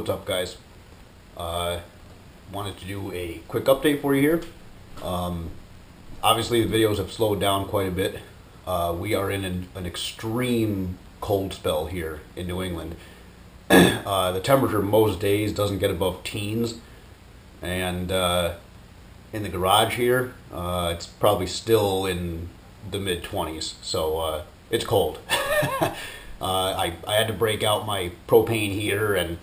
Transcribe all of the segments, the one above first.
What's up, guys? Wanted to do a quick update for you here. Obviously the videos have slowed down quite a bit. We are in an extreme cold spell here in New England. The temperature most days doesn't get above teens, and in the garage here it's probably still in the mid-20s, so it's cold. I had to break out my propane heater, and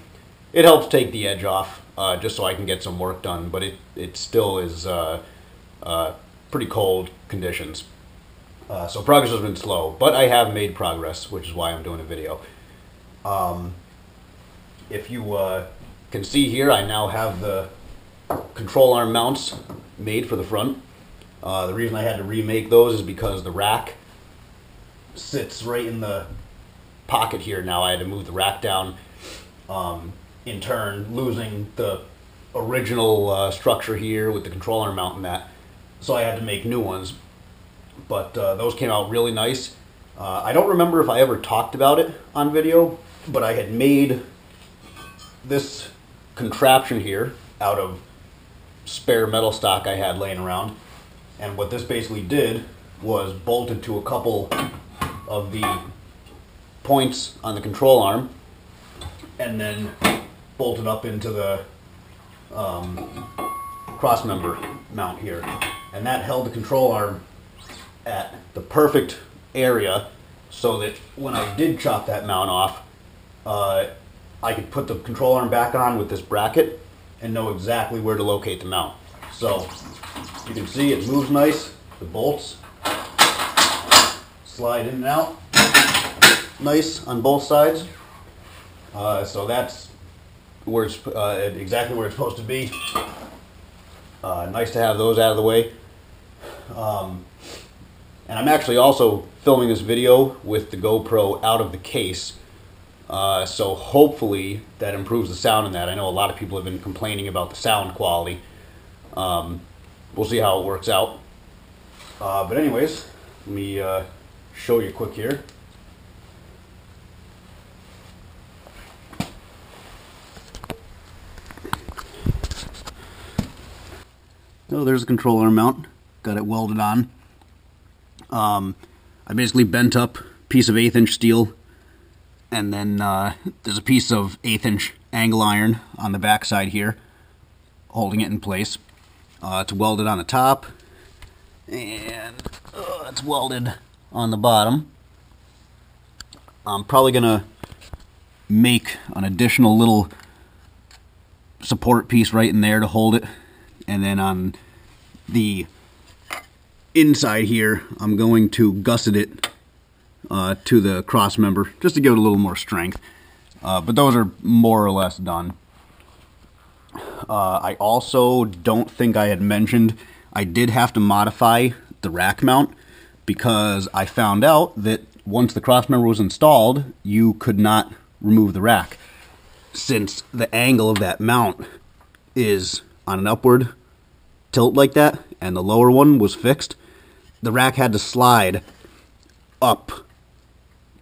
it helps take the edge off, just so I can get some work done, but it still is pretty cold conditions. So progress has been slow, but I have made progress, which is why I'm doing a video. If you can see here, I now have the control arm mounts made for the front. The reason I had to remake those is because the rack sits right in the pocket here. Now I had to move the rack down, in turn losing the original structure here with the control arm mount and that. So I had to make new ones, but those came out really nice. I don't remember if I ever talked about it on video, but I had made this contraption here out of spare metal stock I had laying around, and what this basically did was bolted to a couple of the points on the control arm and then bolted up into the cross member mount here, and that held the control arm at the perfect area so that when I did chop that mount off, I could put the control arm back on with this bracket and know exactly where to locate the mount. So you can see it moves nice. The bolts slide in and out nice on both sides. So that's where it's exactly where it's supposed to be. Nice to have those out of the way. And I'm actually also filming this video with the GoPro out of the case. So hopefully that improves the sound in that. I know a lot of people have been complaining about the sound quality. We'll see how it works out. But anyways, let me show you quick here. So there's the control arm mount. Got it welded on. I basically bent up a piece of 1/8 inch steel, and then there's a piece of 1/8 inch angle iron on the back side here holding it in place. It's welded on the top, and it's welded on the bottom. I'm probably gonna make an additional little support piece right in there to hold it, and then on the inside here I'm going to gusset it to the cross member just to give it a little more strength, but those are more or less done. I also don't think I had mentioned I did have to modify the rack mount, because I found out that once the cross member was installed you could not remove the rack, since the angle of that mount is on an upward tilt like that and the lower one was fixed. The rack had to slide up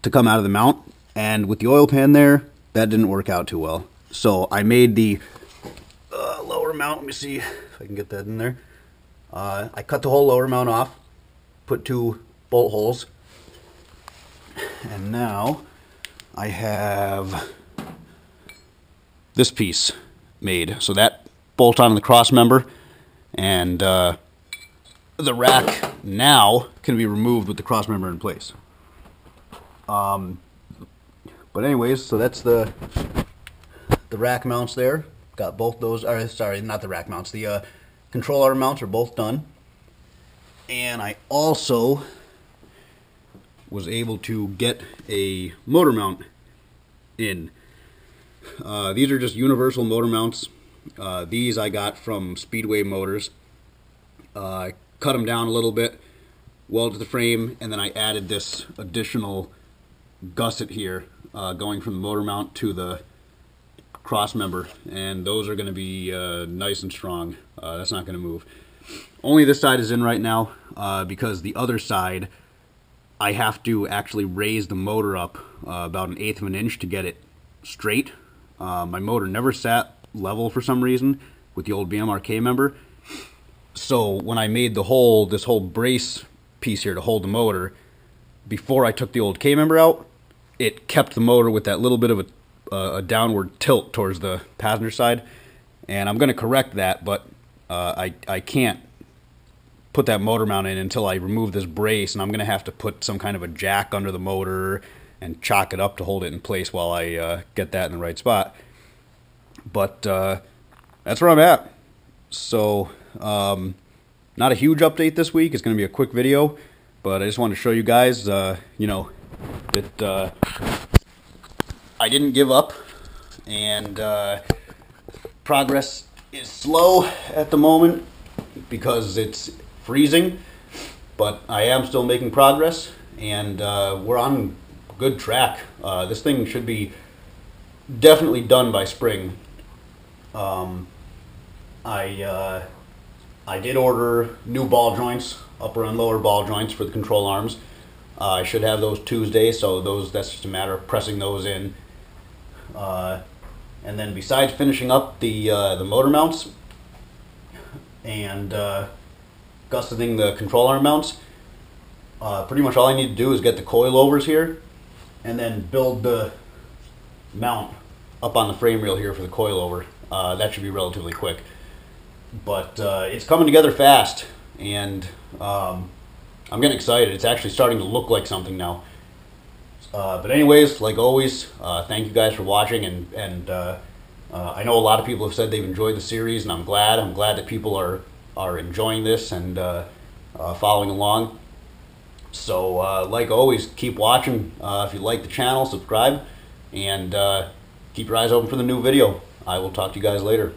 to come out of the mount, and with the oil pan there, that didn't work out too well. So I made the lower mount. Let me see if I can get that in there. I cut the whole lower mount off, put 2 bolt holes, and now I have this piece made. So that bolts onto the cross member, and the rack now can be removed with the cross member in place. But anyways, so that's the rack mounts there. Got both those, or sorry, not the rack mounts, the control arm mounts are both done. And I also was able to get a motor mount in. These are just universal motor mounts. These I got from Speedway Motors. I cut them down a little bit, welded the frame, and then I added this additional gusset here, going from the motor mount to the cross member, and those are going to be nice and strong. That's not going to move. Only this side is in right now, because the other side I have to actually raise the motor up about 1/8 of an inch to get it straight My motor never sat level for some reason with the old BMRK member. So when I made this whole brace piece here to hold the motor, before I took the old K member out, it kept the motor with that little bit of a downward tilt towards the passenger side. And I'm going to correct that, but I can't put that motor mount in until I remove this brace, and I'm going to have to put some kind of a jack under the motor and chock it up to hold it in place while I get that in the right spot. But that's where I'm at. So not a huge update this week. It's going to be a quick video, but I just wanted to show you guys, you know, that I didn't give up, and progress is slow at the moment because it's freezing, but I am still making progress, and we're on good track. This thing should be definitely done by spring. I did order new ball joints, upper and lower ball joints for the control arms. I should have those Tuesday, so that's just a matter of pressing those in. And then besides finishing up the motor mounts and gusseting the control arm mounts, pretty much all I need to do is get the coilovers here and then build the mount up on the frame rail here for the coilover. That should be relatively quick. But it's coming together fast, and I'm getting excited. It's actually starting to look like something now. But anyways, like always, thank you guys for watching, and I know a lot of people have said they've enjoyed the series, and I'm glad. I'm glad that people are enjoying this and following along. So like always, keep watching. If you like the channel, subscribe, and keep your eyes open for the new video. I will talk to you guys later.